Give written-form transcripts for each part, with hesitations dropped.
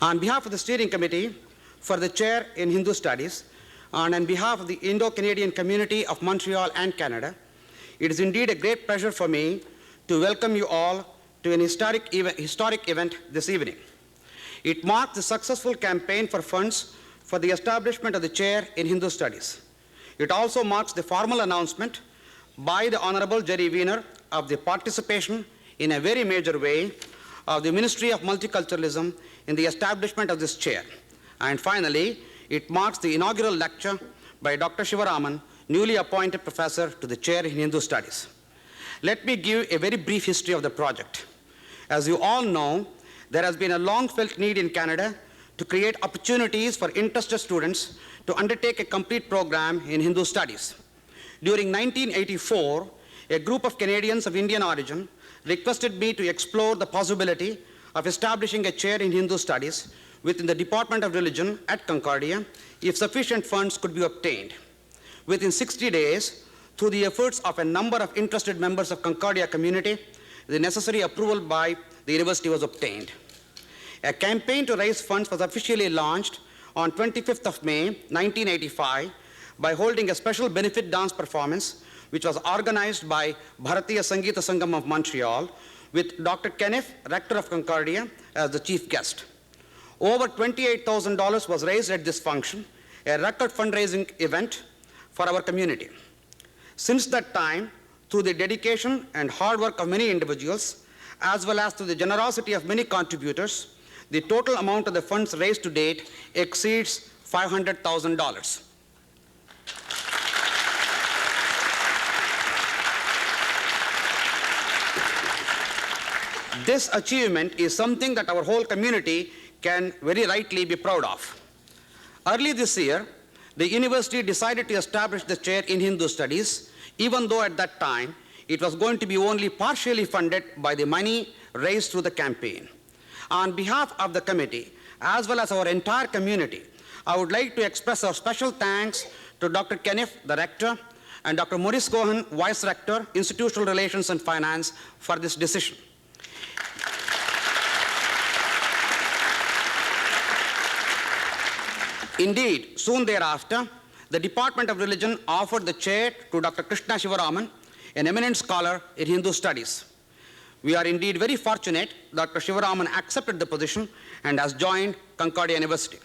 On behalf of the steering committee for the chair in Hindu Studies, and on behalf of the Indo-Canadian community of Montreal and Canada, it is indeed a great pleasure for me to welcome you all to an historic event this evening. It marks the successful campaign for funds for the establishment of the chair in Hindu Studies. It also marks the formal announcement by the Honorable Gerry Weiner of the participation in a very major way of the Ministry of Multiculturalism in the establishment of this chair. And finally, it marks the inaugural lecture by Dr. Sivaraman, newly appointed professor to the chair in Hindu Studies. Let me give a very brief history of the project. As you all know, there has been a long-felt need in Canada to create opportunities for interested students to undertake a complete program in Hindu Studies. During 1984, a group of Canadians of Indian origin requested me to explore the possibility of establishing a chair in Hindu Studies within the Department of Religion at Concordia if sufficient funds could be obtained. Within 60 days, through the efforts of a number of interested members of Concordia community, the necessary approval by the university was obtained. A campaign to raise funds was officially launched on 25th of May, 1985, by holding a special benefit dance performance, which was organized by Bharatiya Sangeeta Sangam of Montreal, with Dr. Kenneth, rector of Concordia, as the chief guest. Over $28,000 was raised at this function, a record fundraising event for our community. Since that time, through the dedication and hard work of many individuals, as well as through the generosity of many contributors, the total amount of the funds raised to date exceeds $500,000. This achievement is something that our whole community can very rightly be proud of. Early this year, the university decided to establish the chair in Hindu Studies, even though at that time it was going to be only partially funded by the money raised through the campaign. On behalf of the committee, as well as our entire community, I would like to express our special thanks to Dr. Kenneth, the rector, and Dr. Maurice Cohen, vice rector, Institutional Relations and Finance, for this decision. Indeed, soon thereafter, the Department of Religion offered the chair to Dr. Krishna Sivaraman, an eminent scholar in Hindu Studies. We are indeed very fortunate Dr. Sivaraman accepted the position and has joined Concordia University.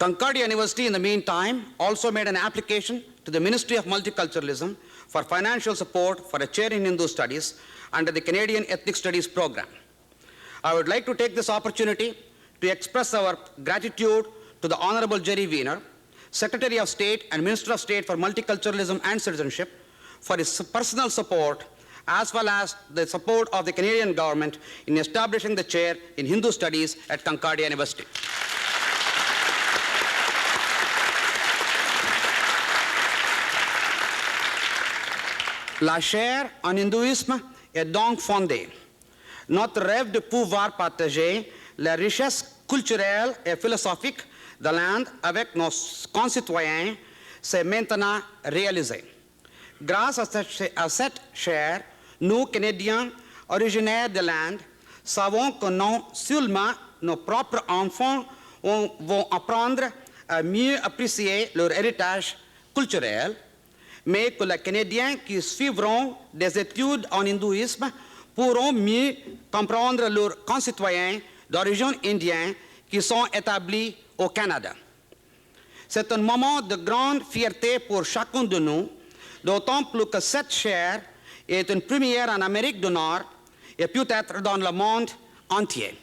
Concordia University, in the meantime, also made an application to the Ministry of Multiculturalism for financial support for a chair in Hindu Studies under the Canadian Ethnic Studies program. I would like to take this opportunity to express our gratitude to the Honorable Gerry Weiner, Secretary of State and Minister of State for Multiculturalism and Citizenship, for his personal support as well as the support of the Canadian government in establishing the chair in Hindu Studies at Concordia University. La chaire en hindouisme est donc fondée. Notre rêve de pouvoir partager la richesse culturelle et philosophique de l'Inde avec nos concitoyens s'est maintenant réalisé. Grâce à cette chaire, nous, Canadiens originaires de l'Inde, savons que non seulement nos propres enfants vont apprendre à mieux apprécier leur héritage culturel, mais que les Canadiens qui suivront des études en hindouisme pourront mieux comprendre leurs concitoyens d'origine indienne qui sont établis au Canada. C'est un moment de grande fierté pour chacun de nous, d'autant plus que cette chaire est une première en Amérique du Nord et peut-être dans le monde entier.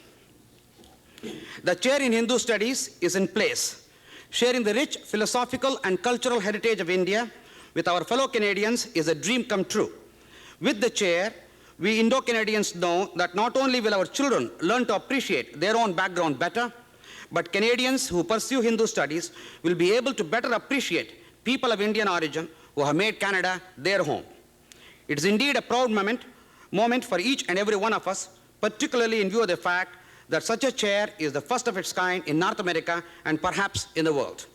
The chair in Hindu Studies is in place, sharing the rich philosophical and cultural heritage of India with our fellow Canadians is a dream come true. With the chair, we Indo-Canadians know that not only will our children learn to appreciate their own background better, but Canadians who pursue Hindu Studies will be able to better appreciate people of Indian origin who have made Canada their home. It is indeed a proud moment for each and every one of us, particularly in view of the fact that such a chair is the first of its kind in North America and perhaps in the world.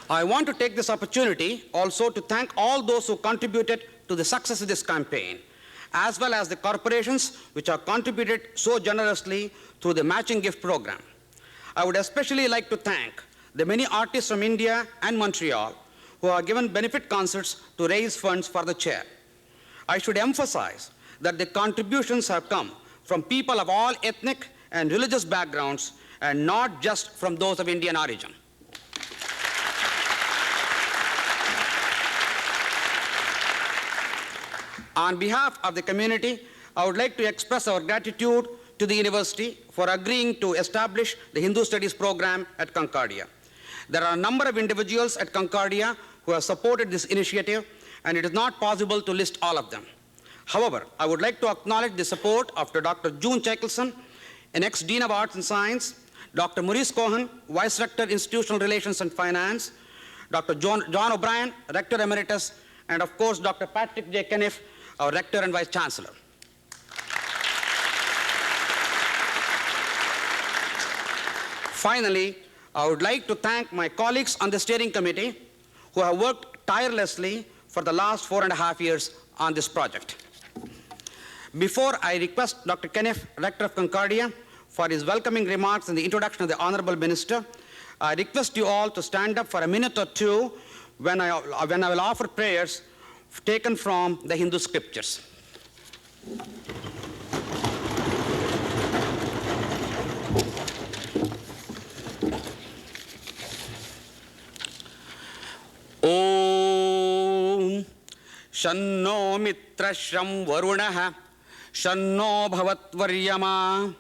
I want to take this opportunity also to thank all those who contributed to the success of this campaign, as well as the corporations which have contributed so generously through the matching gift program. I would especially like to thank the many artists from India and Montreal who have given benefit concerts to raise funds for the chair. I should emphasize that the contributions have come from people of all ethnic and religious backgrounds and not just from those of Indian origin. On behalf of the community, I would like to express our gratitude to the university for agreeing to establish the Hindu Studies program at Concordia. There are a number of individuals at Concordia who have supported this initiative, and it is not possible to list all of them. However, I would like to acknowledge the support of Dr. June Chekelson, an ex-Dean of Arts and Science, Dr. Maurice Cohen, Vice Rector, Institutional Relations and Finance, Dr. John O'Brien, Rector Emeritus, and of course, Dr. Patrick J. Keniff, our Rector and Vice Chancellor. Finally, I would like to thank my colleagues on the steering committee who have worked tirelessly for the last 4.5 years on this project. Before I request Dr. Keniff, Rector of Concordia, for his welcoming remarks in the introduction of the Honorable Minister, I request you all to stand up for a minute or two when I will offer prayers taken from the Hindu scriptures. Om Shanno Mitrashram Varunaha Shanno Bhavatvaryama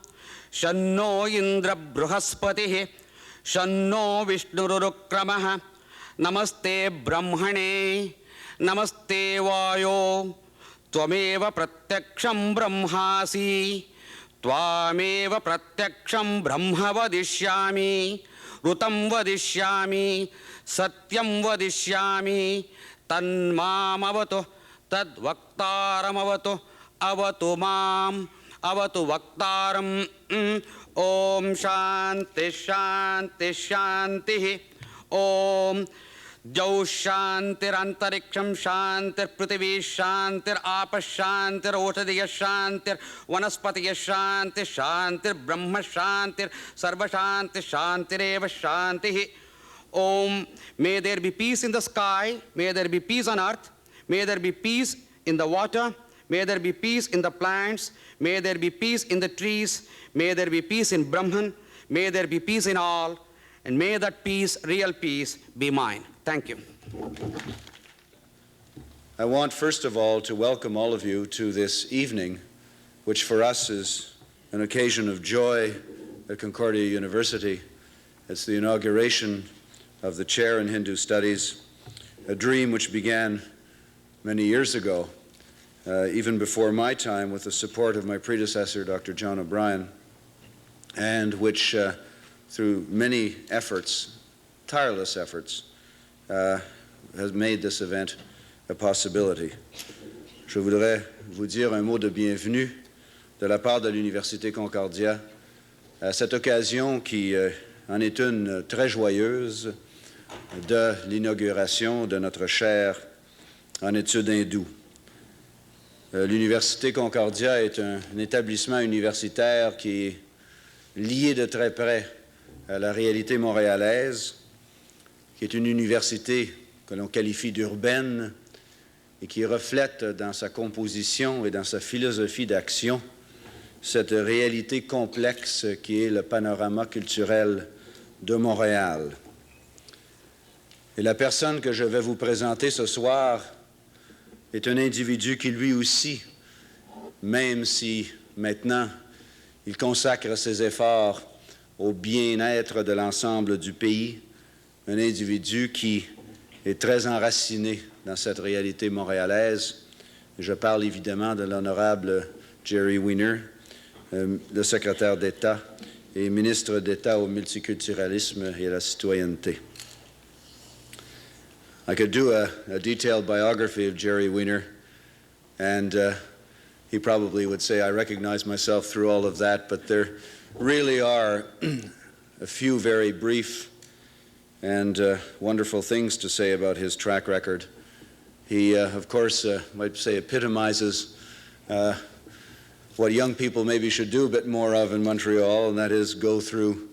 Shanno Indra Bruhaspatihi Shanno Vishnurukramaha Namaste Brahmane Namaste Vayo Tvameva Pratyaksham Brahmasi Tvameva Pratyaksham Brahma Vadishyami Rutam Vadishyami Satyam Vadishyami Tanmam Avatu Tad Vaktaram Avatu Avatu Mam Avatu Vaktaram Om Shanti Shanti Shanti Om Jau Shantir Antariksham Shantir Prithvi Shantir Apa Shantir Oshadhiya Shantir Vanaspatiya Shantir Shantir Brahma Shantir Sarva Shanti Shantireva Shanti Om. May there be peace in the sky, may there be peace on earth, may there be peace in the water, may there be peace in the plants, may there be peace in the trees, may there be peace in Brahman, may there be peace in all, and may that peace, real peace, be mine. Thank you. I want, first of all, to welcome all of you to this evening, which for us is an occasion of joy at Concordia University. It's the inauguration of the chair in Hindu Studies, a dream which began many years ago, even before my time, with the support of my predecessor, Dr. John O'Brien, and which, through many efforts, tireless efforts, has made this event a possibility. Je voudrais vous dire un mot de bienvenue de la part de l'Université Concordia à cette occasion qui en est une très joyeuse de l'inauguration de notre chaire en études hindoues. L'Université Concordia est un établissement universitaire qui est lié de très près à la réalité montréalaise, qui est une université que l'on qualifie d'urbaine et qui reflète dans sa composition et dans sa philosophie d'action cette réalité complexe qui est le panorama culturel de Montréal. Et la personne que je vais vous présenter ce soir est un individu qui lui aussi, même si maintenant il consacre ses efforts au bien-être de l'ensemble du pays, un individu qui est très enraciné dans cette réalité montréalaise. Je parle évidemment de l'honorable Gerry Weiner, le secrétaire d'État et ministre d'État au multiculturalisme et à la citoyenneté. I could do a detailed biography of Gerry Weiner, and he probably would say I recognize myself through all of that, but there really are a few very brief and wonderful things to say about his track record. He, of course, might say epitomizes what young people maybe should do a bit more of in Montreal, and that is go through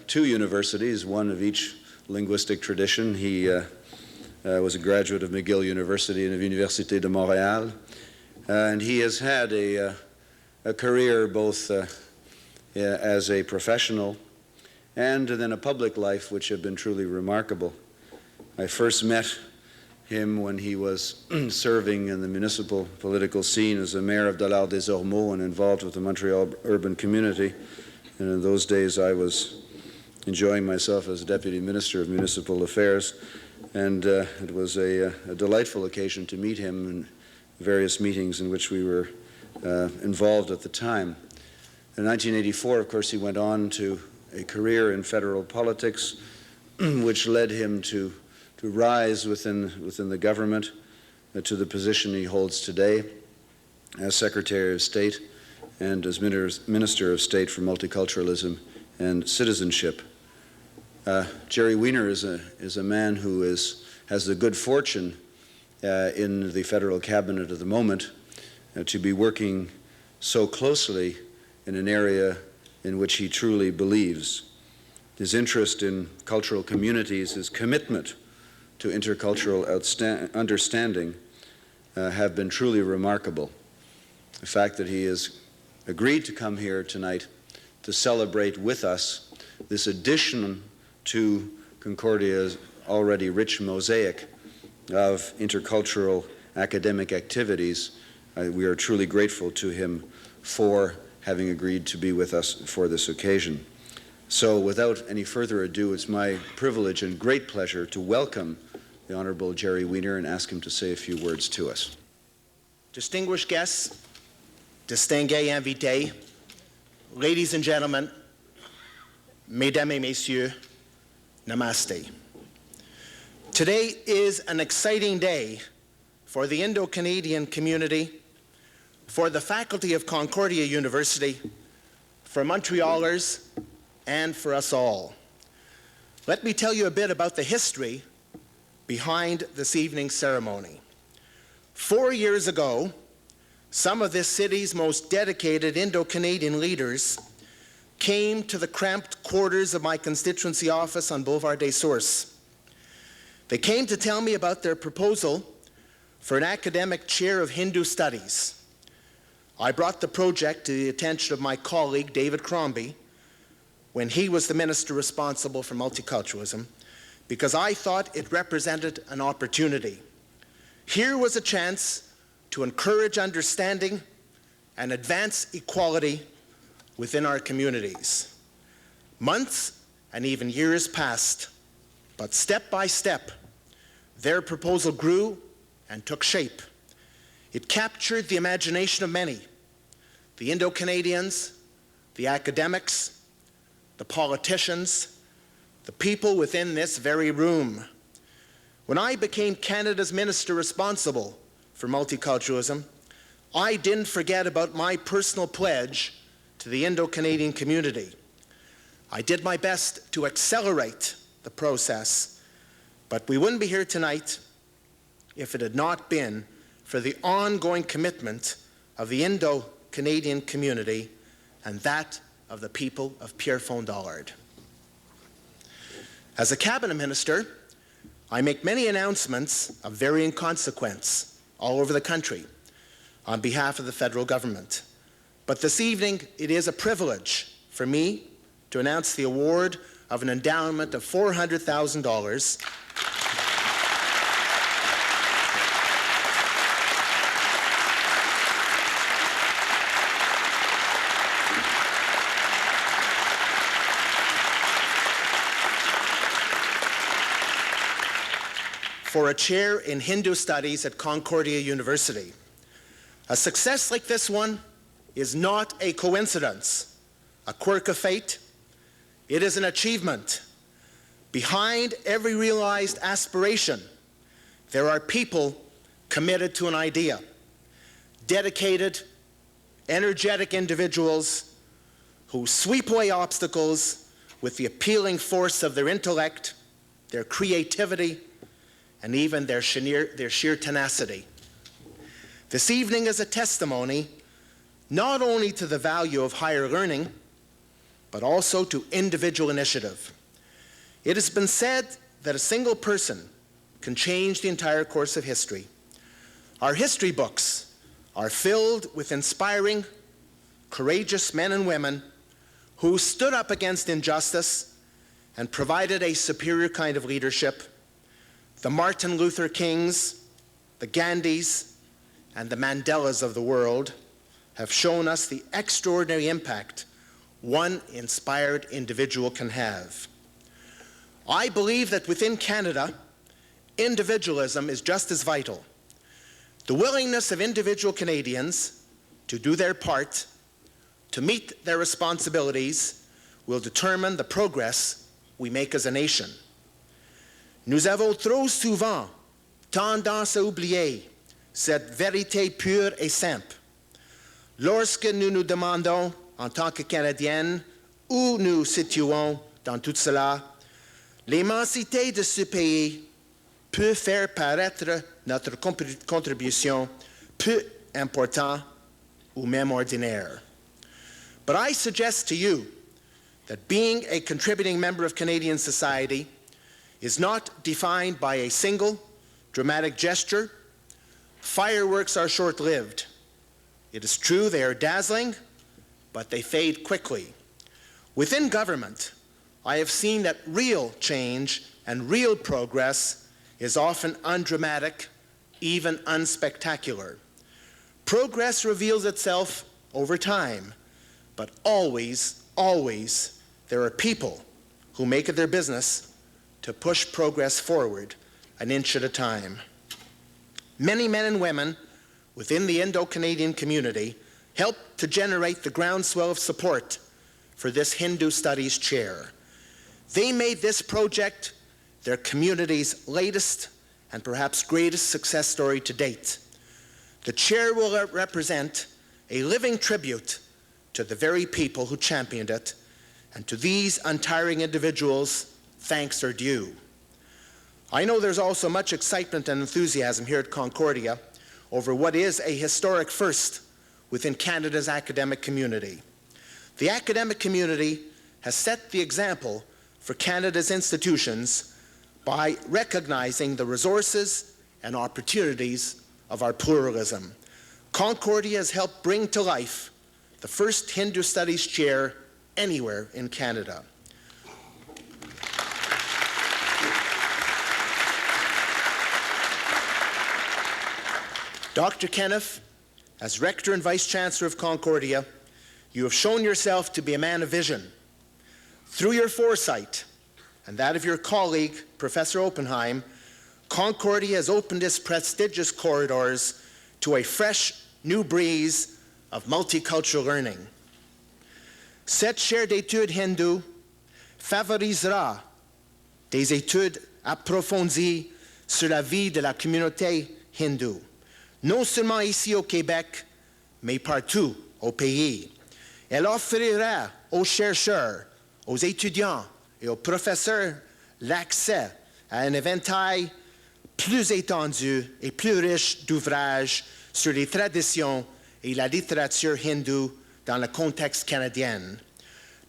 2 universities, one of each linguistic tradition. He was a graduate of McGill University and of Université de Montréal, and he has had a career both as a professional and then a public life which have been truly remarkable. I first met him when he was serving in the municipal political scene as a mayor of Dollard-des-Ormeaux and involved with the Montreal urban community. And in those days I was enjoying myself as Deputy Minister of Municipal Affairs, and it was a delightful occasion to meet him in various meetings in which we were involved at the time. In 1984, of course, he went on to a career in federal politics, which led him to rise within the government to the position he holds today as Secretary of State and as Minister of State for Multiculturalism and Citizenship. Gerry Weiner is a man who has the good fortune in the federal cabinet at the moment to be working so closely in an area in which he truly believes. His interest in cultural communities, his commitment to intercultural understanding have been truly remarkable. The fact that he has agreed to come here tonight to celebrate with us this addition to Concordia's already rich mosaic of intercultural academic activities, we are truly grateful to him for having agreed to be with us for this occasion. So without any further ado, it's my privilege and great pleasure to welcome the Honorable Gerry Weiner and ask him to say a few words to us. Distinguished guests, distingués invités, ladies and gentlemen, mesdames et messieurs, namaste. Today is an exciting day for the Indo-Canadian community, for the faculty of Concordia University, for Montrealers, and for us all. Let me tell you a bit about the history behind this evening's ceremony. 4 years ago, some of this city's most dedicated Indo-Canadian leaders came to the cramped quarters of my constituency office on Boulevard des Sources. They came to tell me about their proposal for an academic chair of Hindu studies. I brought the project to the attention of my colleague, David Crombie, when he was the minister responsible for multiculturalism, because I thought it represented an opportunity. Here was a chance to encourage understanding and advance equality within our communities. Months and even years passed, but step by step, their proposal grew and took shape. It captured the imagination of many, the Indo-Canadians, the academics, the politicians, the people within this very room. When I became Canada's minister responsible for multiculturalism, I didn't forget about my personal pledge to the Indo-Canadian community. I did my best to accelerate the process, but we wouldn't be here tonight if it had not been for the ongoing commitment of the Indo-Canadian community and that of the people of Pierrefonds-Dollard. As a cabinet minister, I make many announcements of varying consequence all over the country on behalf of the federal government. But this evening, it is a privilege for me to announce the award of an endowment of $400,000 for a chair in Hindu studies at Concordia University. A success like this one is not a coincidence, a quirk of fate. It is an achievement. Behind every realized aspiration, there are people committed to an idea, dedicated, energetic individuals who sweep away obstacles with the appealing force of their intellect their creativity, and even their sheer tenacity. This evening is a testimony not only to the value of higher learning, but also to individual initiative. It has been said that a single person can change the entire course of history. Our history books are filled with inspiring, courageous men and women who stood up against injustice and provided a superior kind of leadership. The Martin Luther Kings, the Gandhis, and the Mandelas of the world have shown us the extraordinary impact one inspired individual can have. I believe that within Canada, individualism is just as vital. The willingness of individual Canadians to do their part, to meet their responsibilities, will determine the progress we make as a nation. Nous avons trop souvent tendance à oublier cette vérité pure et simple. Lorsque nous nous demandons, en tant que Canadiens, où nous situons dans tout cela, l'immensité de ce pays peut faire paraître notre contribution peu importante ou même ordinaire. But I suggest to you that being a contributing member of Canadian society is not defined by a single dramatic gesture. Fireworks are short-lived. It is true they are dazzling, but they fade quickly. Within government, I have seen that real change and real progress is often undramatic, even unspectacular. Progress reveals itself over time, but always, always, there are people who make it their business to push progress forward an inch at a time. Many men and women within the Indo-Canadian community helped to generate the groundswell of support for this Hindu Studies chair. They made this project their community's latest and perhaps greatest success story to date. The chair will represent a living tribute to the very people who championed it, and to these untiring individuals, thanks are due. I know there's also much excitement and enthusiasm here at Concordia over what is a historic first within Canada's academic community. The academic community has set the example for Canada's institutions by recognizing the resources and opportunities of our pluralism. Concordia has helped bring to life the first Hindu Studies chair anywhere in Canada. Dr. Kenneth, as Rector and Vice Chancellor of Concordia, you have shown yourself to be a man of vision. Through your foresight and that of your colleague, Professor Oppenheim, Concordia has opened its prestigious corridors to a fresh, new breeze of multicultural learning. Cette chaire d'études hindoue favorisera des études approfondies sur la vie de la communauté hindoue, non seulement ici au Québec, mais partout au pays. Elle offrira aux chercheurs, aux étudiants et aux professeurs l'accès à un éventail plus étendu et plus riche d'ouvrages sur les traditions et la littérature hindoue dans le contexte canadien.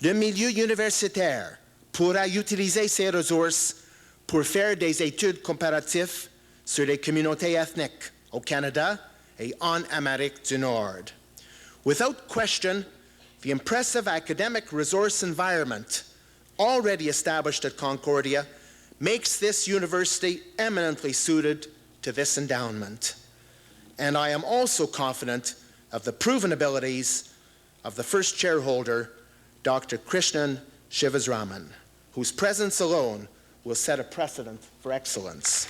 Le milieu universitaire pourra utiliser ces ressources pour faire des études comparatives sur les communautés ethniques au Canada et en Amérique du Nord. Without question, the impressive academic resource environment already established at Concordia makes this university eminently suited to this endowment. And I am also confident of the proven abilities of the first chairholder, Dr. Krishna Sivaraman, whose presence alone will set a precedent for excellence.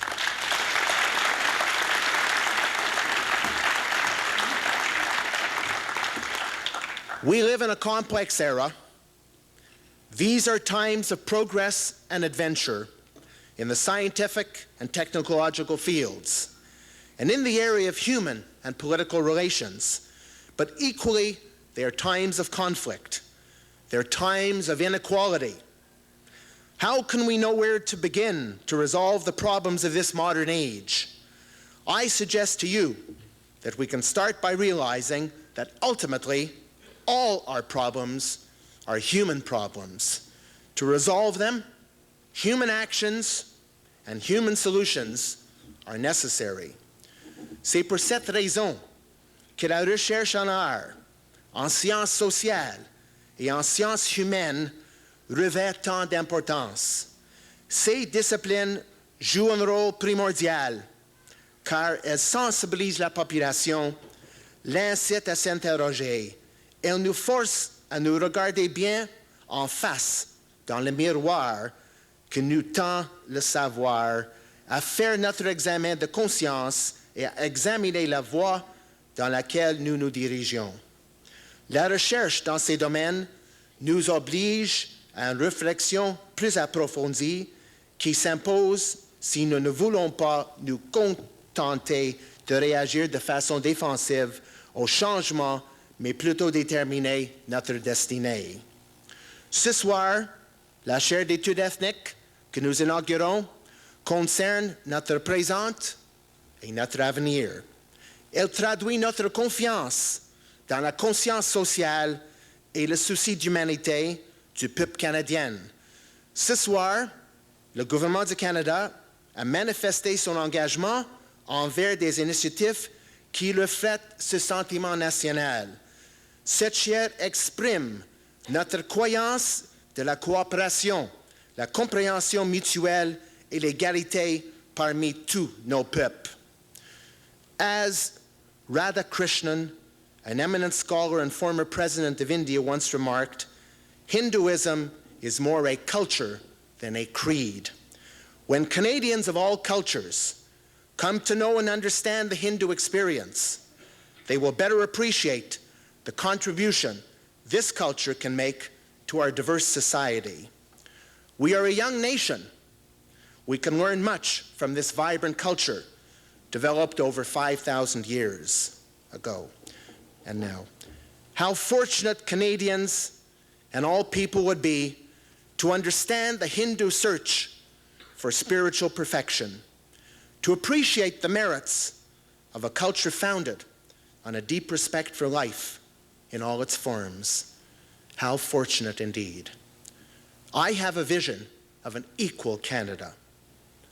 We live in a complex era. These are times of progress and adventure in the scientific and technological fields, and in the area of human and political relations. But equally, they are times of conflict. They're times of inequality. How can we know where to begin to resolve the problems of this modern age? I suggest to you that we can start by realizing that ultimately all our problems are human problems. To resolve them, human actions and human solutions are necessary. C'est pour cette raison que la recherche en art, en sciences sociales et en sciences humaines revêt tant d'importance. Ces disciplines jouent un rôle primordial car elles sensibilisent la population, l'incitent à s'interroger, elles nous forcent à nous regarder bien en face dans le miroir que nous tend le savoir, à faire notre examen de conscience et à examiner la voie dans laquelle nous nous dirigeons. La recherche dans ces domaines nous oblige à une réflexion plus approfondie qui s'impose si nous ne voulons pas nous contenter de réagir de façon défensive au changement, mais plutôt déterminer notre destinée. Ce soir, la chaire d'études ethniques que nous inaugurons concerne notre présent et notre avenir. Elle traduit notre confiance dans la conscience sociale et le souci d'humanité du peuple canadien. Ce soir, le gouvernement du Canada a manifesté son engagement envers des initiatives qui reflètent ce sentiment national. Cette chaire exprime notre croyance de la coopération, la compréhension mutuelle et l'égalité parmi tous nos peuples. As Radhakrishnan, an eminent scholar and former president of India, once remarked, Hinduism is more a culture than a creed. When Canadians of all cultures come to know and understand the Hindu experience, they will better appreciate the contribution this culture can make to our diverse society. We are a young nation. We can learn much from this vibrant culture developed over 5,000 years ago and now. How fortunate Canadians and all people would be to understand the Hindu search for spiritual perfection, to appreciate the merits of a culture founded on a deep respect for life in all its forms. How fortunate indeed. I have a vision of an equal Canada,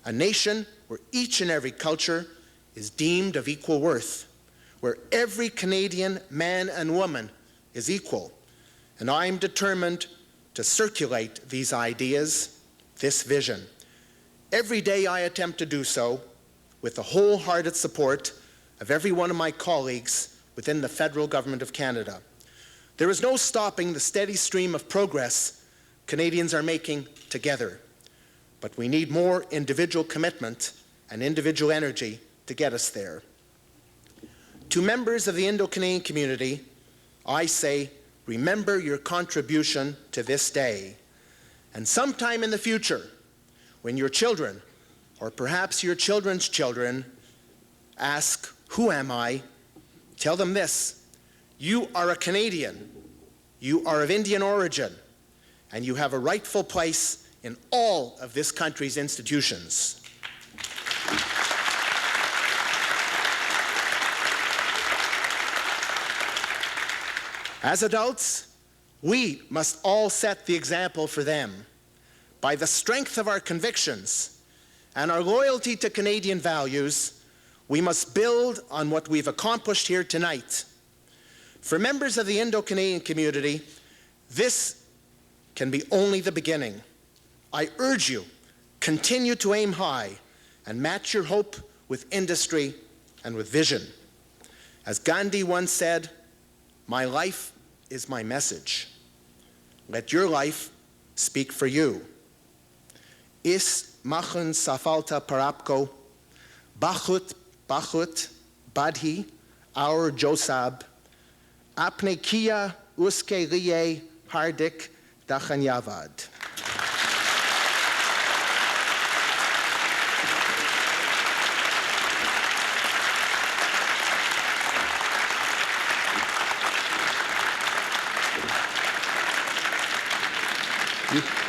a nation where each and every culture is deemed of equal worth, where every Canadian man and woman is equal. And I am determined to circulate these ideas, this vision. Every day I attempt to do so with the wholehearted support of every one of my colleagues within the federal government of Canada. There is no stopping the steady stream of progress Canadians are making together, but we need more individual commitment and individual energy to get us there. To members of the Indo-Canadian community, I say, remember your contribution to this day. And sometime in the future, when your children, or perhaps your children's children, ask, who am I? Tell them this: you are a Canadian, you are of Indian origin, and you have a rightful place in all of this country's institutions. As adults, we must all set the example for them. By the strength of our convictions and our loyalty to Canadian values, we must build on what we've accomplished here tonight. For members of the Indo-Canadian community, this can be only the beginning. I urge you, continue to aim high and match your hope with industry and with vision. As Gandhi once said, my life is my message. Let your life speak for you. Is machen safalta parapko, bachut badhi, our Josab, apne kia uske rie hardik dachanyavad.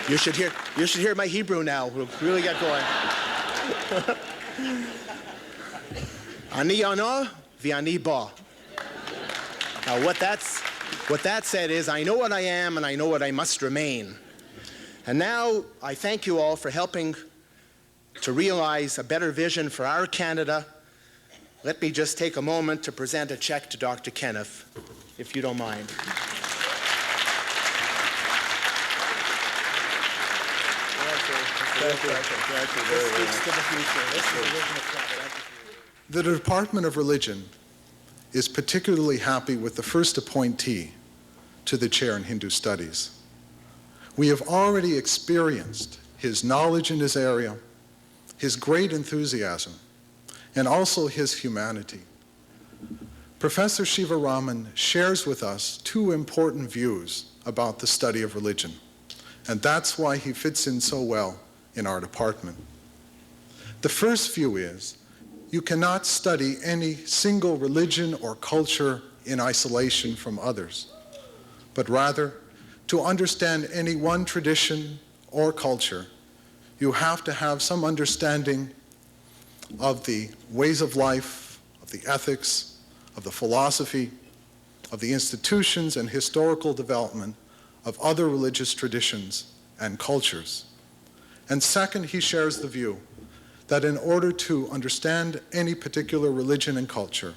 You should hear my Hebrew now. We'll really get going. Ani ana v'ani ba. Now what that said is, I know what I am and I know what I must remain. And now I thank you all for helping to realize a better vision for our Canada. Let me just take a moment to present a check to Dr. Kenneth, if you don't mind. The Department of Religion is particularly happy with the first appointee to the chair in Hindu Studies. We have already experienced his knowledge in this area, his great enthusiasm, and also his humanity. Professor Sivaraman shares with us two important views about the study of religion, and that's why he fits in so well in our department. The first view is, you cannot study any single religion or culture in isolation from others, but rather, to understand any one tradition or culture, you have to have some understanding of the ways of life, of the ethics, of the philosophy, of the institutions and historical development of other religious traditions and cultures. And second, he shares the view that in order to understand any particular religion and culture,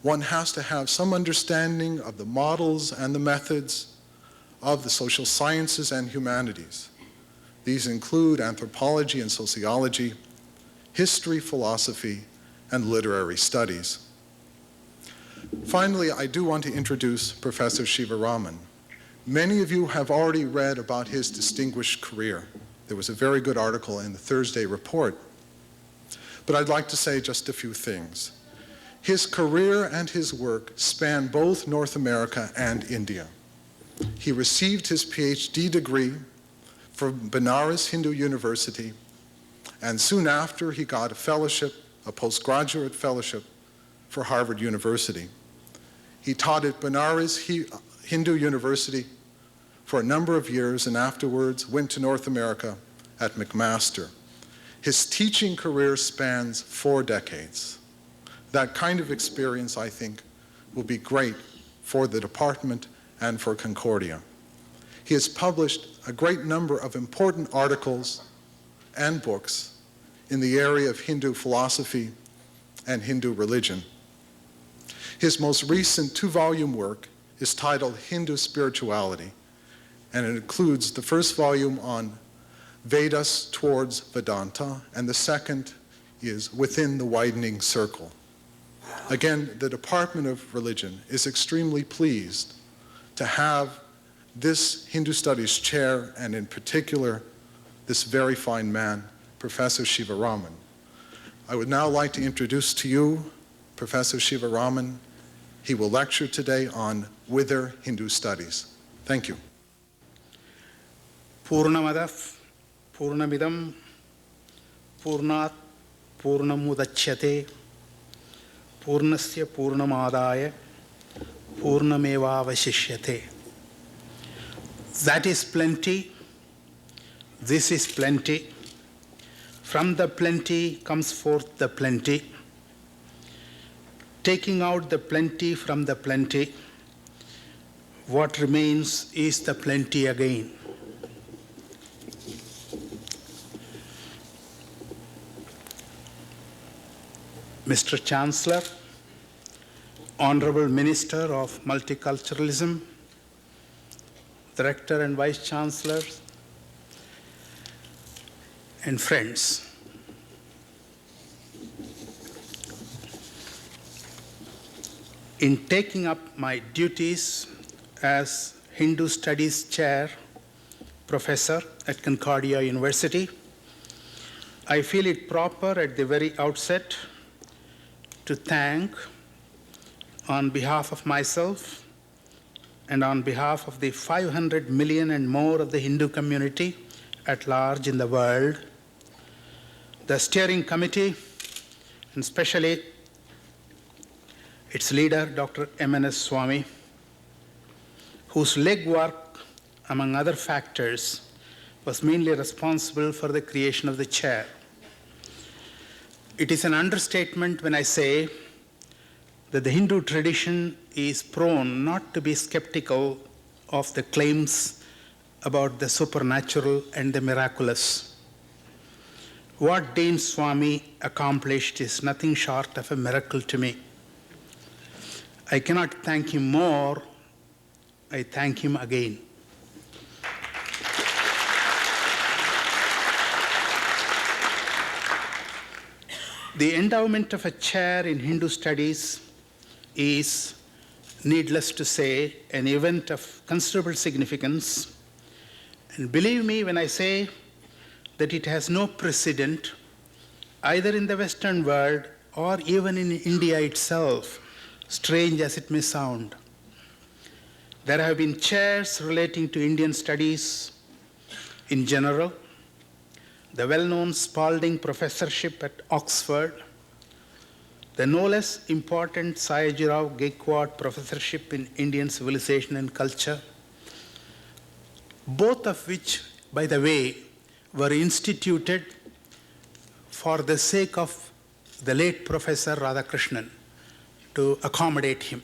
one has to have some understanding of the models and the methods of the social sciences and humanities. These include anthropology and sociology, history, philosophy, and literary studies. Finally, I do want to introduce Professor Sivaraman. Many of you have already read about his distinguished career. There was a very good article in the Thursday report. But I'd like to say just a few things. His career and his work span both North America and India. He received his PhD degree from Benares Hindu University, and soon after he got a fellowship, a postgraduate fellowship, for Harvard University. He taught at Benares Hindu University for a number of years, and afterwards went to North America at McMaster. His teaching career spans 4 decades. That kind of experience, I think, will be great for the department and for Concordia. He has published a great number of important articles and books in the area of Hindu philosophy and Hindu religion. His most recent 2-volume work is titled Hindu Spirituality, and it includes the first volume on Vedas towards Vedanta, and the second is Within the Widening Circle. Again, the Department of Religion is extremely pleased to have this Hindu Studies chair, and in particular, this very fine man, Professor Sivaraman. I would now like to introduce to you Professor Sivaraman. He will lecture today on Wither Hindu Studies. Thank you. Purnamadav Purnamidam Purnat Purnamudachyate Purnasya Purnamadaya Purnamevavashishyate. That is plenty. This is plenty. From the plenty comes forth the plenty. Taking out the plenty from the plenty, what remains is the plenty again. Mr. Chancellor, Honorable Minister of Multiculturalism, Director and Vice Chancellor, and friends. In taking up my duties as Hindu Studies Chair Professor at Concordia University, I feel it proper at the very outset to thank, on behalf of myself and on behalf of the 500 million and more of the Hindu community at large in the world, the steering committee, and especially its leader, Dr. M.N.S. Swamy, whose legwork, among other factors, was mainly responsible for the creation of the chair. It is an understatement when I say that the Hindu tradition is prone not to be skeptical of the claims about the supernatural and the miraculous. What Dean Swami accomplished is nothing short of a miracle to me. I cannot thank him more, I thank him again. The endowment of a chair in Hindu studies is, needless to say, an event of considerable significance. And believe me when I say that it has no precedent, either in the Western world or even in India itself, strange as it may sound. There have been chairs relating to Indian studies in general, the well-known Spalding Professorship at Oxford, the no less important Sayajirao Gaikwad Professorship in Indian Civilization and Culture, both of which, by the way, were instituted for the sake of the late Professor Radhakrishnan, to accommodate him.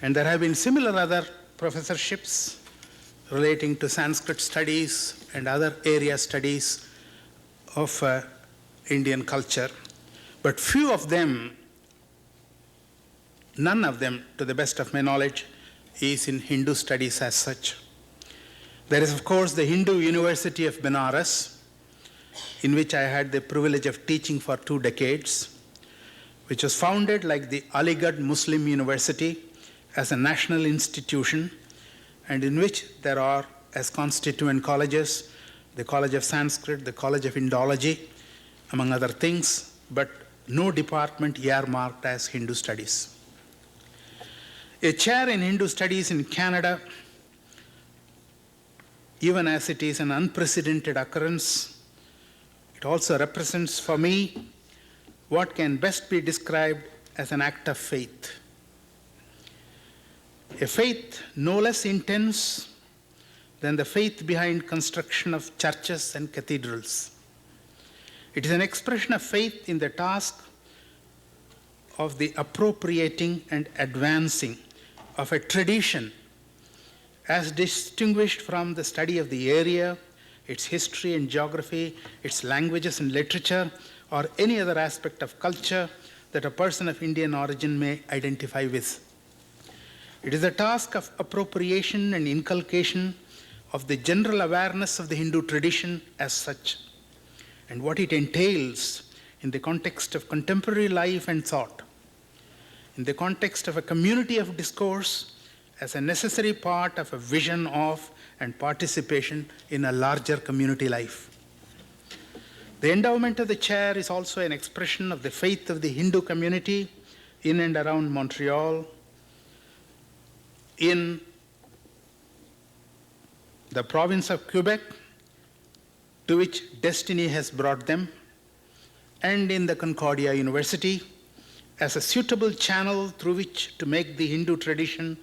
And there have been similar other professorships relating to Sanskrit studies and other area studies of Indian culture. But few of them, none of them, to the best of my knowledge, is in Hindu studies as such. There is, of course, the Hindu University of Benares, in which I had the privilege of teaching for 2 decades, which was founded like the Aligarh Muslim University as a national institution, and in which there are, as constituent colleges, the College of Sanskrit, the College of Indology, among other things, but no department earmarked as Hindu studies. A chair in Hindu studies in Canada, even as it is an unprecedented occurrence, it also represents for me what can best be described as an act of faith. A faith no less intense than the faith behind construction of churches and cathedrals. It is an expression of faith in the task of the appropriating and advancing of a tradition as distinguished from the study of the area, its history and geography, its languages and literature, or any other aspect of culture that a person of Indian origin may identify with. It is a task of appropriation and inculcation of the general awareness of the Hindu tradition as such, and what it entails in the context of contemporary life and thought, in the context of a community of discourse as a necessary part of a vision of and participation in a larger community life. The endowment of the chair is also an expression of the faith of the Hindu community in and around Montreal, in the province of Quebec, to which destiny has brought them, and in the Concordia University, as a suitable channel through which to make the Hindu tradition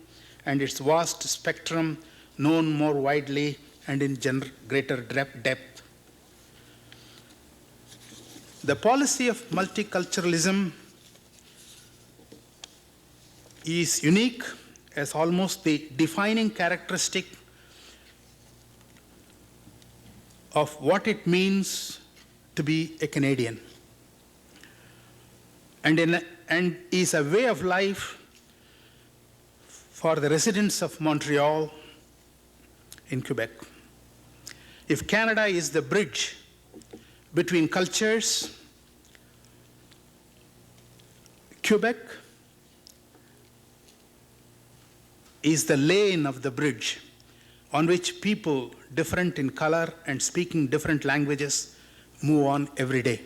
and its vast spectrum known more widely and in greater depth. The policy of multiculturalism is unique as almost the defining characteristic of what it means to be a Canadian, and is a way of life for the residents of Montreal in Quebec. If Canada is the bridge between cultures, Quebec is the lane of the bridge on which people different in color and speaking different languages move on every day.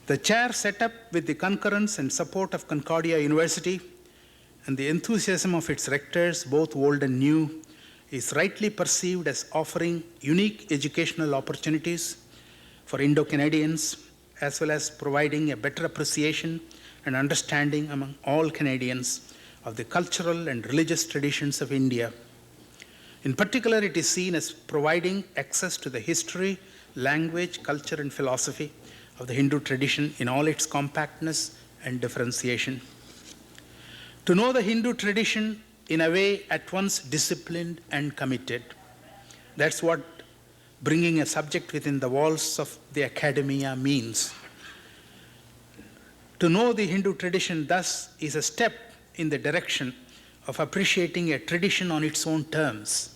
The chair set up with the concurrence and support of Concordia University and the enthusiasm of its rectors, both old and new, is rightly perceived as offering unique educational opportunities for Indo-Canadians, as well as providing a better appreciation and understanding among all Canadians of the cultural and religious traditions of India. In particular, it is seen as providing access to the history, language, culture, and philosophy of the Hindu tradition in all its compactness and differentiation. To know the Hindu tradition in a way at once disciplined and committed. That's what bringing a subject within the walls of the academia means. To know the Hindu tradition thus is a step in the direction of appreciating a tradition on its own terms.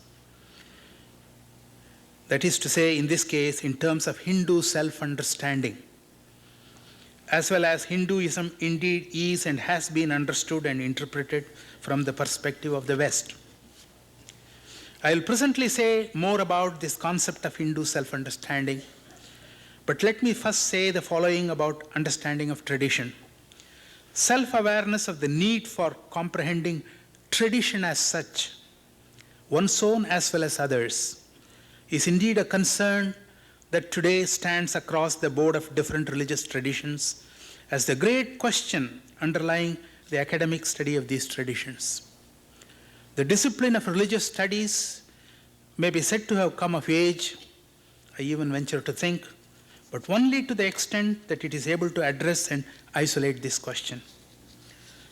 That is to say, in this case, in terms of Hindu self-understanding, as well as Hinduism indeed is and has been understood and interpreted from the perspective of the West. I will presently say more about this concept of Hindu self-understanding, but let me first say the following about understanding of tradition. Self-awareness of the need for comprehending tradition as such, one's own as well as others, is indeed a concern that today stands across the board of different religious traditions as the great question underlying the academic study of these traditions. The discipline of religious studies may be said to have come of age, I even venture to think, but only to the extent that it is able to address and isolate this question.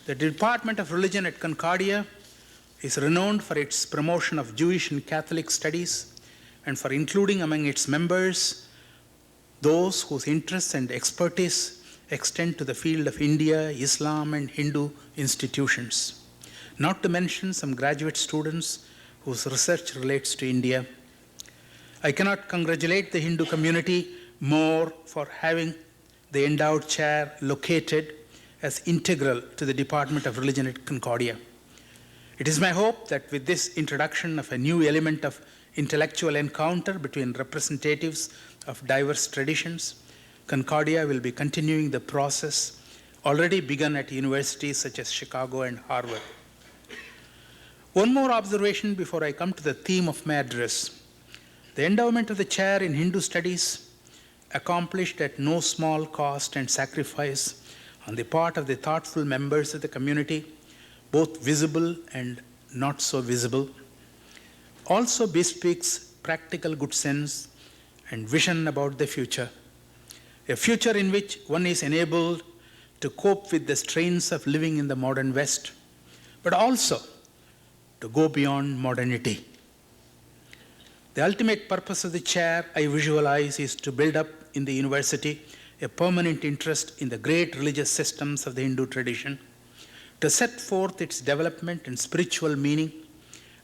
The Department of Religion at Concordia is renowned for its promotion of Jewish and Catholic studies and for including among its members those whose interests and expertise extend to the field of India, Islam, and Hindu institutions, not to mention some graduate students whose research relates to India. I cannot congratulate the Hindu community more for having the endowed chair located as integral to the Department of Religion at Concordia. It is my hope that with this introduction of a new element of intellectual encounter between representatives of diverse traditions, Concordia will be continuing the process already begun at universities such as Chicago and Harvard. One more observation before I come to the theme of my address. The endowment of the chair in Hindu studies, accomplished at no small cost and sacrifice on the part of the thoughtful members of the community, both visible and not so visible, also bespeaks practical good sense and vision about the future, a future in which one is enabled to cope with the strains of living in the modern West, but also to go beyond modernity. The ultimate purpose of the chair I visualize is to build up in the university a permanent interest in the great religious systems of the Hindu tradition, to set forth its development and spiritual meaning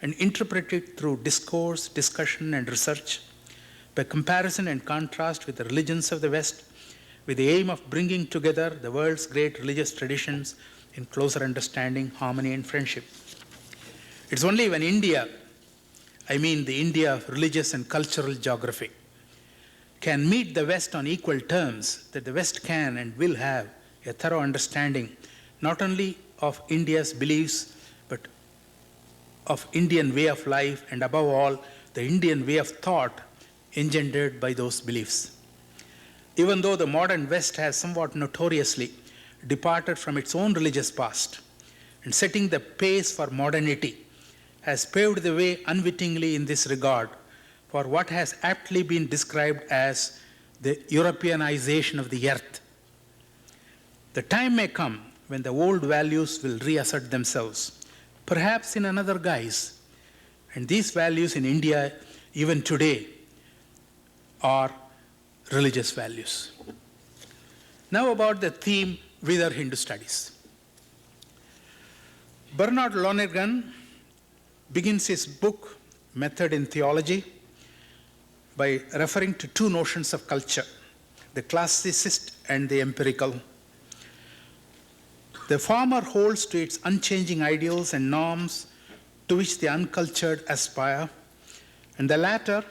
and interpret it through discourse, discussion, and research, by comparison and contrast with the religions of the West, with the aim of bringing together the world's great religious traditions in closer understanding, harmony, and friendship. It's only when India, I mean the India of religious and cultural geography, can meet the West on equal terms that the West can and will have a thorough understanding not only of India's beliefs, but of Indian way of life, and above all, the Indian way of thought engendered by those beliefs. Even though the modern West has somewhat notoriously departed from its own religious past, and setting the pace for modernity, has paved the way unwittingly in this regard for what has aptly been described as the Europeanization of the earth. The time may come when the old values will reassert themselves, perhaps in another guise. And these values in India, even today, are religious values. Now about the theme, Weiner Hindu Studies. Bernard Lonergan begins his book, Method in Theology, by referring to two notions of culture, the classicist and the empirical. The former holds to its unchanging ideals and norms to which the uncultured aspire, and the latter,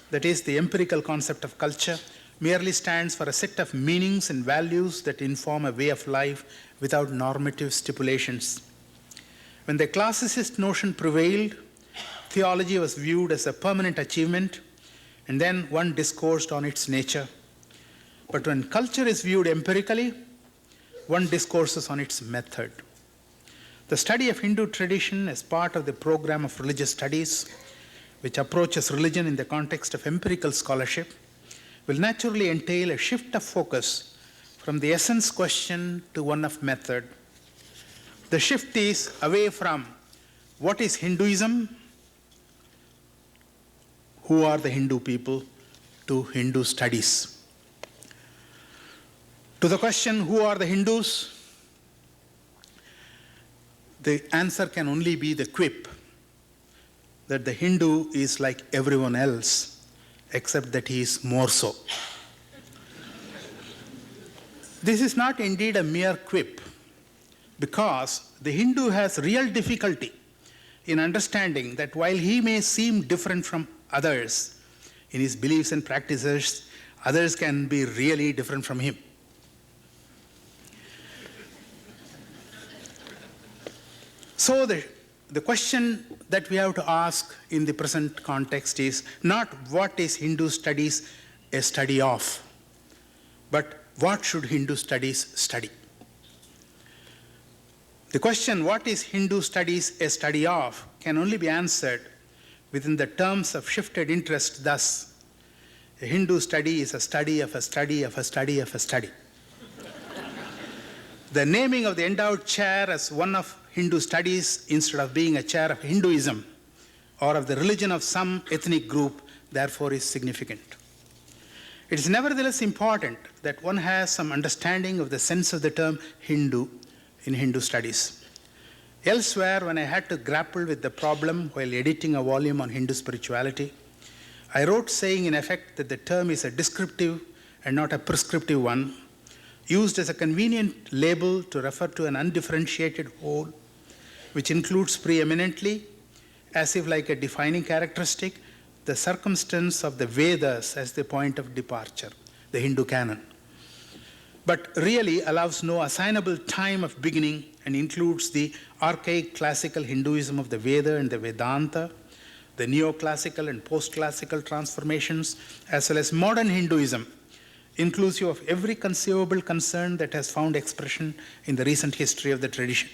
that is the empirical concept of culture, merely stands for a set of meanings and values that inform a way of life without normative stipulations. When the classicist notion prevailed, theology was viewed as a permanent achievement, and then one discoursed on its nature. But when culture is viewed empirically, one discourses on its method. The study of Hindu tradition as part of the program of religious studies, which approaches religion in the context of empirical scholarship, will naturally entail a shift of focus from the essence question to one of method. The shift is away from what is Hinduism, who are the Hindu people, to Hindu studies. To the question, who are the Hindus? The answer can only be the quip that the Hindu is like everyone else, except that he is more so. This is not indeed a mere quip, because the Hindu has real difficulty in understanding that while he may seem different from others in his beliefs and practices, others can be really different from him. So the question that we have to ask in the present context is not what is Hindu studies a study of, but what should Hindu studies study? The question, what is Hindu studies a study of, can only be answered within the terms of shifted interest. Thus, a Hindu study is a study of a study of a study of a study. The naming of the endowed chair as one of Hindu studies instead of being a chair of Hinduism or of the religion of some ethnic group, therefore, is significant. It is nevertheless important that one has some understanding of the sense of the term Hindu in Hindu studies. Elsewhere, when I had to grapple with the problem while editing a volume on Hindu spirituality, I wrote saying in effect that the term is a descriptive and not a prescriptive one, used as a convenient label to refer to an undifferentiated whole, which includes preeminently, as if like a defining characteristic, the circumstance of the Vedas as the point of departure, the Hindu canon, but really allows no assignable time of beginning and includes the archaic classical Hinduism of the Veda and the Vedanta, the neoclassical and post-classical transformations, as well as modern Hinduism, inclusive of every conceivable concern that has found expression in the recent history of the tradition.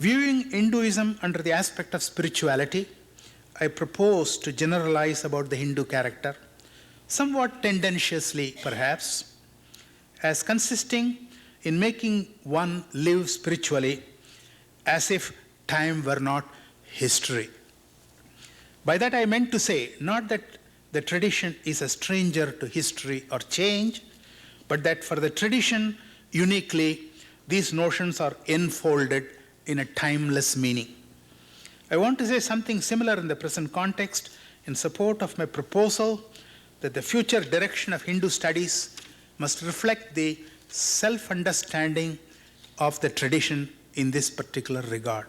Viewing Hinduism under the aspect of spirituality, I propose to generalize about the Hindu character, somewhat tendentiously perhaps, as consisting in making one live spiritually as if time were not history. By that I meant to say not that the tradition is a stranger to history or change, but that for the tradition uniquely, these notions are enfolded in a timeless meaning. I want to say something similar in the present context in support of my proposal that the future direction of Hindu studies must reflect the self-understanding of the tradition in this particular regard.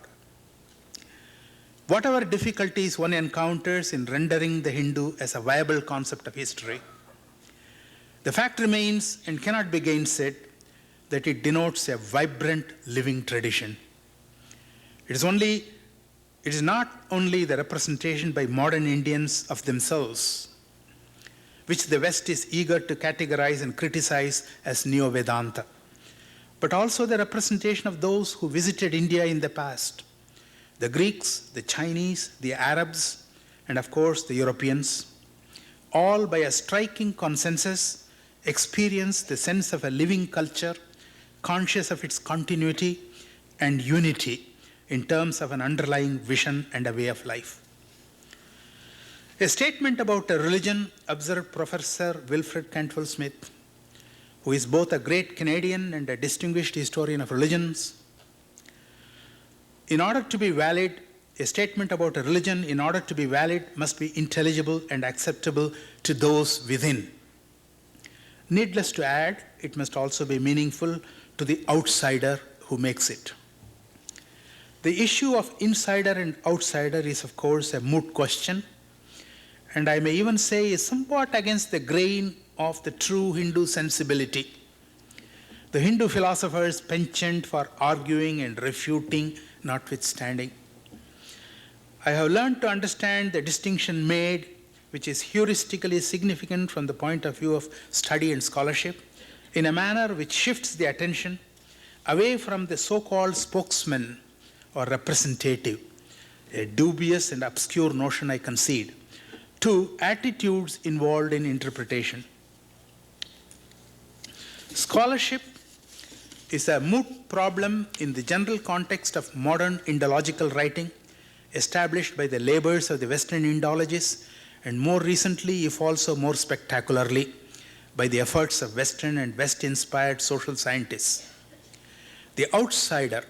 Whatever difficulties one encounters in rendering the Hindu as a viable concept of history, the fact remains and cannot be gainsaid that it denotes a vibrant living tradition. It is not only the representation by modern Indians of themselves, which the West is eager to categorize and criticize as Neo-Vedanta, but also the representation of those who visited India in the past, the Greeks, the Chinese, the Arabs, and of course the Europeans, all by a striking consensus experience the sense of a living culture, conscious of its continuity and unity in terms of an underlying vision and a way of life. A statement about a religion, observed Professor Wilfred Cantwell Smith, who is both a great Canadian and a distinguished historian of religions. In order to be valid, a statement about a religion, in order to be valid, must be intelligible and acceptable to those within. Needless to add, it must also be meaningful to the outsider who makes it. The issue of insider and outsider is, of course, a moot question, and I may even say is somewhat against the grain of the true Hindu sensibility. The Hindu philosophers' penchant for arguing and refuting notwithstanding, I have learned to understand the distinction made, which is heuristically significant from the point of view of study and scholarship, in a manner which shifts the attention away from the so-called spokesman or representative, a dubious and obscure notion I concede, to attitudes involved in interpretation. Scholarship is a moot problem in the general context of modern Indological writing, established by the labors of the Western Indologists, and more recently, if also more spectacularly, by the efforts of Western and West-inspired social scientists. The outsider,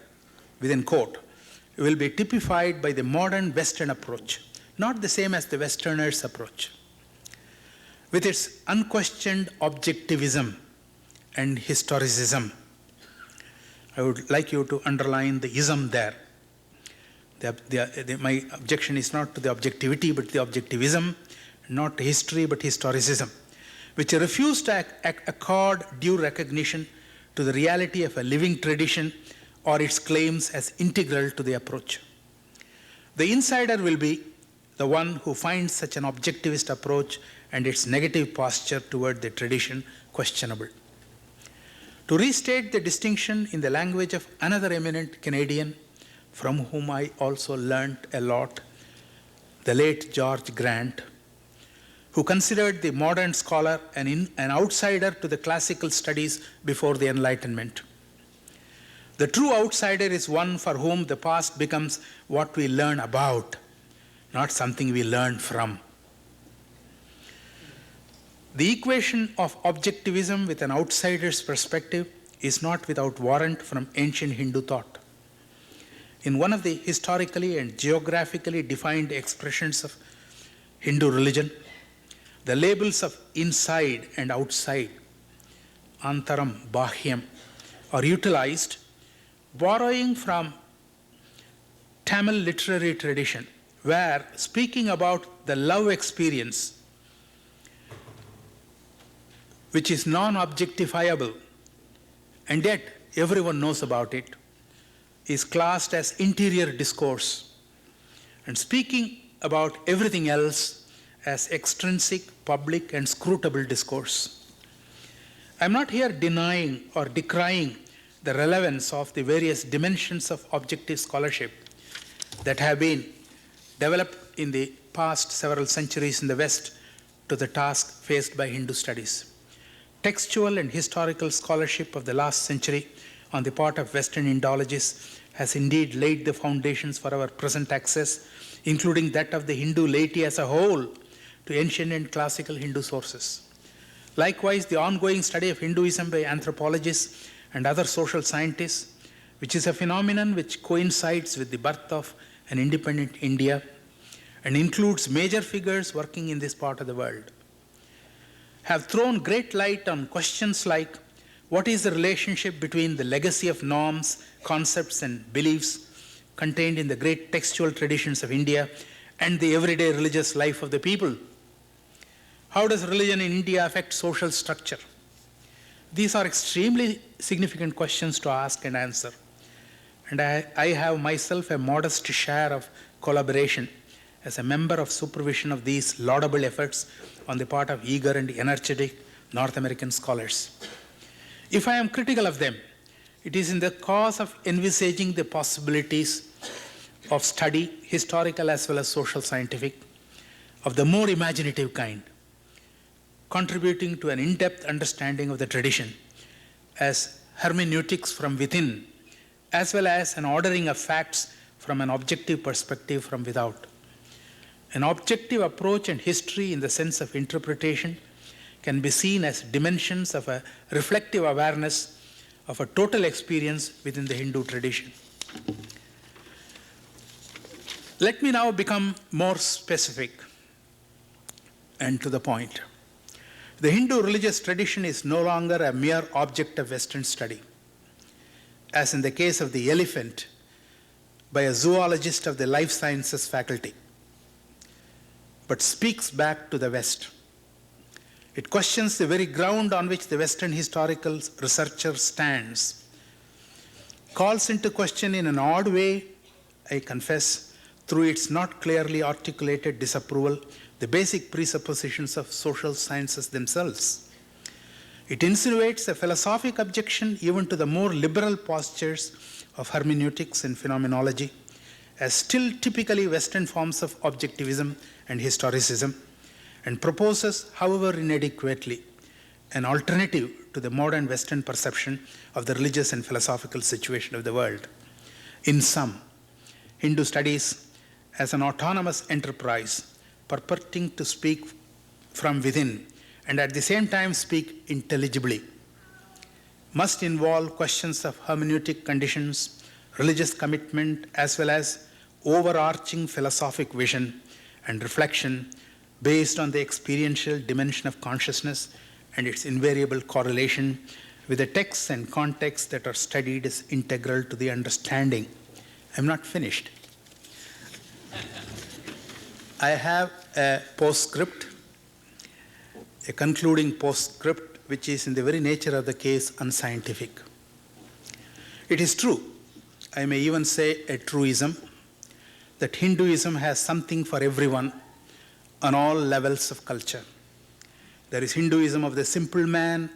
within quote, will be typified by the modern Western approach, not the same as the Westerners' approach. With its unquestioned objectivism and historicism, I would like you to underline the ism there. My objection is not to the objectivity, but the objectivism, not history, but historicism, which refuse to accord due recognition to the reality of a living tradition or its claims as integral to the approach. The insider will be the one who finds such an objectivist approach and its negative posture toward the tradition questionable. To restate the distinction in the language of another eminent Canadian, from whom I also learnt a lot, the late George Grant, who considered the modern scholar an outsider to the classical studies before the Enlightenment. The true outsider is one for whom the past becomes what we learn about, not something we learn from. The equation of objectivism with an outsider's perspective is not without warrant from ancient Hindu thought. In one of the historically and geographically defined expressions of Hindu religion, the labels of inside and outside, antaram, bahyam, are utilized, borrowing from Tamil literary tradition, where speaking about the love experience, which is non-objectifiable, and yet everyone knows about it, is classed as interior discourse, and speaking about everything else as extrinsic, public, and scrutable discourse. I'm not here denying or decrying the relevance of the various dimensions of objective scholarship that have been developed in the past several centuries in the West to the task faced by Hindu studies. Textual and historical scholarship of the last century on the part of Western Indologists has indeed laid the foundations for our present access, including that of the Hindu laity as a whole, to ancient and classical Hindu sources. Likewise, the ongoing study of Hinduism by anthropologists and other social scientists, which is a phenomenon which coincides with the birth of an independent India and includes major figures working in this part of the world, have thrown great light on questions like what is the relationship between the legacy of norms, concepts, and beliefs contained in the great textual traditions of India and the everyday religious life of the people? How does religion in India affect social structure? These are extremely significant questions to ask and answer. And I have myself a modest share of collaboration as a member of supervision of these laudable efforts on the part of eager and energetic North American scholars. If I am critical of them, it is in the cause of envisaging the possibilities of study, historical as well as social scientific, of the more imaginative kind, contributing to an in-depth understanding of the tradition as hermeneutics from within, as well as an ordering of facts from an objective perspective from without. An objective approach and history in the sense of interpretation can be seen as dimensions of a reflective awareness of a total experience within the Hindu tradition. Let me now become more specific and to the point. The Hindu religious tradition is no longer a mere object of Western study, as in the case of the elephant by a zoologist of the life sciences faculty, but speaks back to the West. It questions the very ground on which the Western historical researcher stands, calls into question in an odd way, I confess, through its not clearly articulated disapproval, the basic presuppositions of social sciences themselves. It insinuates a philosophic objection even to the more liberal postures of hermeneutics and phenomenology as still typically Western forms of objectivism and historicism, and proposes, however inadequately, an alternative to the modern Western perception of the religious and philosophical situation of the world. In sum, Hindu studies as an autonomous enterprise purporting to speak from within and at the same time speak intelligibly must involve questions of hermeneutic conditions, religious commitment, as well as overarching philosophic vision and reflection based on the experiential dimension of consciousness and its invariable correlation with the texts and contexts that are studied as integral to the understanding. I'm not finished. I have a postscript, a concluding postscript, which is in the very nature of the case unscientific. It is true, I may even say a truism, that Hinduism has something for everyone on all levels of culture. There is Hinduism of the simple man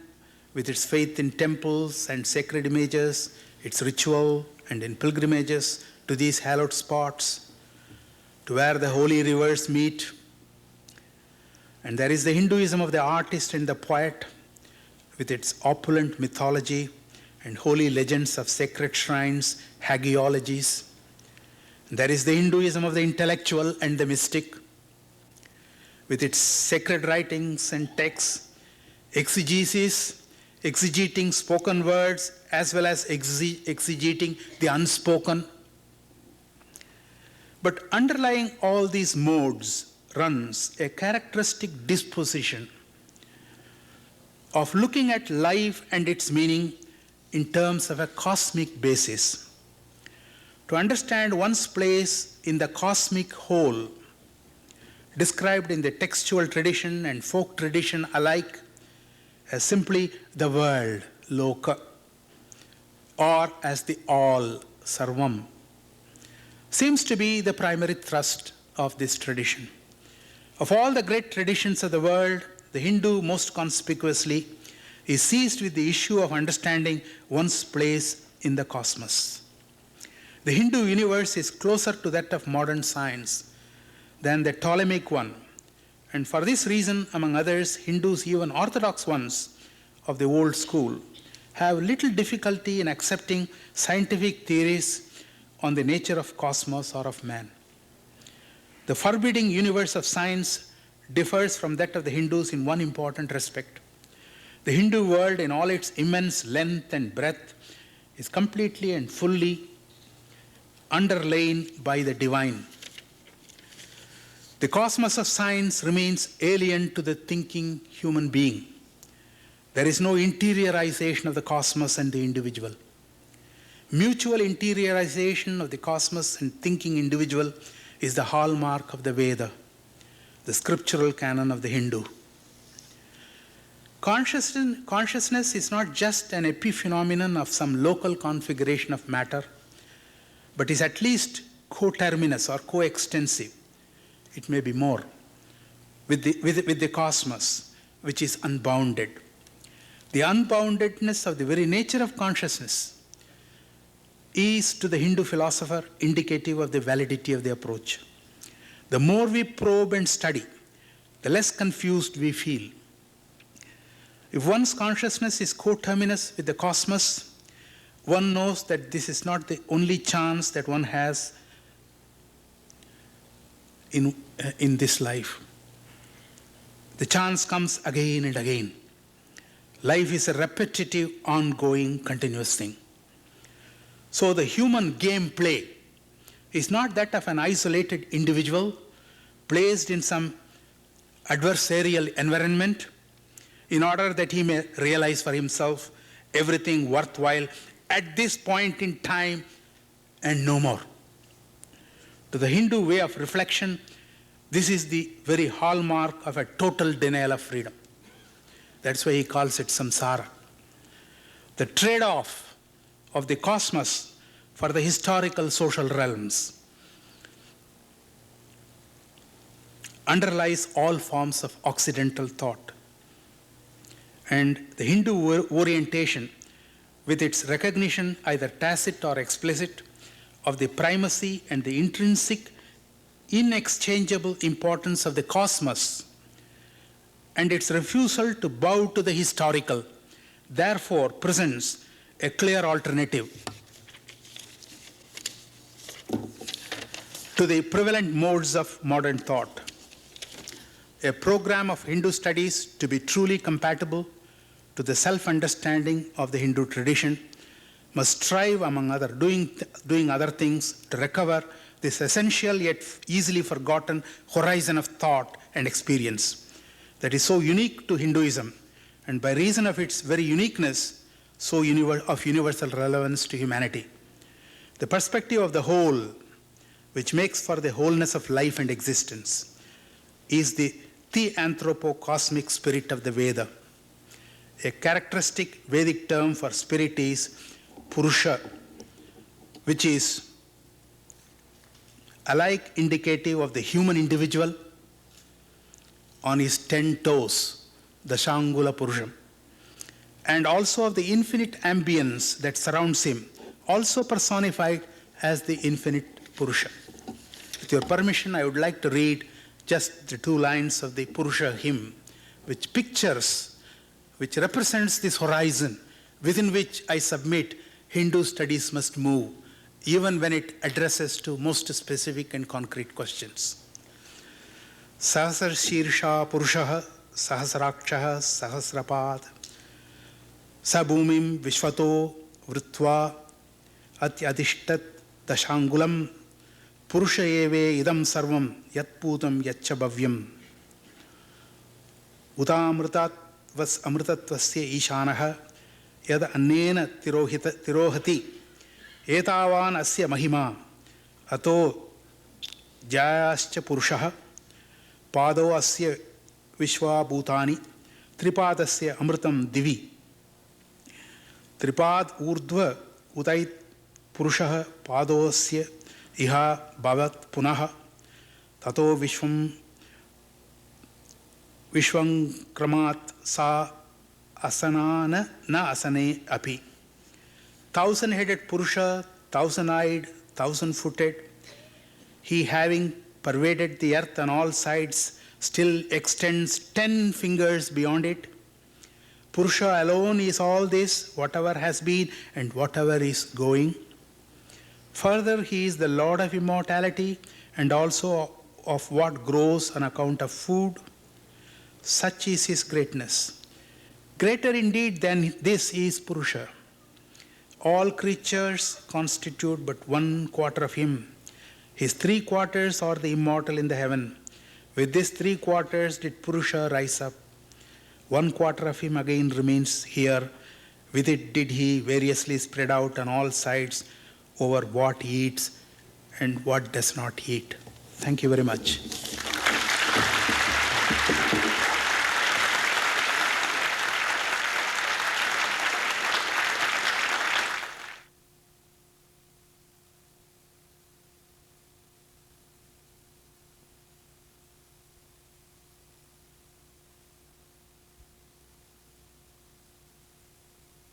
with its faith in temples and sacred images, its ritual and in pilgrimages to these hallowed spots, to where the holy rivers meet. And there is the Hinduism of the artist and the poet with its opulent mythology and holy legends of sacred shrines, hagiologies. There is the Hinduism of the intellectual and the mystic, with its sacred writings and texts, exegesis, exegeting spoken words, as well as exegeting the unspoken. But underlying all these modes runs a characteristic disposition of looking at life and its meaning in terms of a cosmic basis. To understand one's place in the cosmic whole, described in the textual tradition and folk tradition alike as simply the world, loka, or as the all, sarvam, seems to be the primary thrust of this tradition. Of all the great traditions of the world, the Hindu most conspicuously is seized with the issue of understanding one's place in the cosmos. The Hindu universe is closer to that of modern science than the Ptolemaic one, and for this reason, among others, Hindus, even orthodox ones of the old school, have little difficulty in accepting scientific theories on the nature of cosmos or of man. The forbidding universe of science differs from that of the Hindus in one important respect. The Hindu world, in all its immense length and breadth, is completely and fully underlain by the divine. The cosmos of science remains alien to the thinking human being. There is no interiorization of the cosmos and the individual. Mutual interiorization of the cosmos and thinking individual is the hallmark of the Veda, the scriptural canon of the Hindu. Consciousness is not just an epiphenomenon of some local configuration of matter, but is at least coterminous or coextensive. It may be more with the cosmos, which is unbounded. The unboundedness of the very nature of consciousness is, to the Hindu philosopher, indicative of the validity of the approach. The more we probe and study, the less confused we feel. If one's consciousness is coterminous with the cosmos, one knows that this is not the only chance that one has in this life. The chance comes again and again. Life is a repetitive, ongoing, continuous thing. So the human gameplay is not that of an isolated individual placed in some adversarial environment in order that he may realize for himself everything worthwhile at this point in time and no more. To the Hindu way of reflection, this is the very hallmark of a total denial of freedom. That's why he calls it samsara. The trade-off of the cosmos for the historical social realms underlies all forms of Occidental thought. And the Hindu orientation, with its recognition, either tacit or explicit, of the primacy and the intrinsic, inexchangeable importance of the cosmos, and its refusal to bow to the historical, therefore presents a clear alternative to the prevalent modes of modern thought. A program of Hindu studies to be truly compatible to the self-understanding of the Hindu tradition must strive, among other doing other things, to recover this essential yet easily forgotten horizon of thought and experience that is so unique to Hinduism, and by reason of its very uniqueness, so of universal relevance to humanity. The perspective of the whole, which makes for the wholeness of life and existence, is the theanthropo-cosmic spirit of the Veda. A characteristic Vedic term for spirit is Purusha, which is alike indicative of the human individual on his 10 toes, the Shangula Purusham, and also of the infinite ambience that surrounds him, also personified as the infinite Purusha. With your permission, I would like to read just the 2 lines of the Purusha hymn, which represents this horizon within which I submit Hindu studies must move, even when it addresses to most specific and concrete questions. Sahasra Shirsha Purushaha Sahasrakshaha Sahasrapad Sabhumim Vishvato Vrutva Atyadishtat Dashangulam Purusha Eve Idam Sarvam Yatputam Yaccha Bhavyam Utamritat Vas Amritatvasya Ishanaha Yad Annena Tirohati Etavan Asya Mahima Ato Jayascha Purushaha Pado Asya Vishwa Bhutani Tripadasya Amritam Divi Tripad Urdhva Utait Purushaha Padosya Iha Bhavat Punaha Tato Vishwankramat Sa Asanana Na Asane Api. 1,000-headed Purusha, 1,000-eyed, 1,000-footed, he having pervaded the earth on all sides, still extends 10 fingers beyond it. Purusha alone is all this, whatever has been and whatever is going. Further, he is the Lord of immortality and also of what grows on account of food. Such is his greatness. Greater indeed than this is Purusha. All creatures constitute but 1/4 of him. His 3/4 are the immortal in the heaven. With this 3/4 did Purusha rise up. 1/4 of him again remains here. With it did he variously spread out on all sides over what he eats and what does not eat. Thank you very much.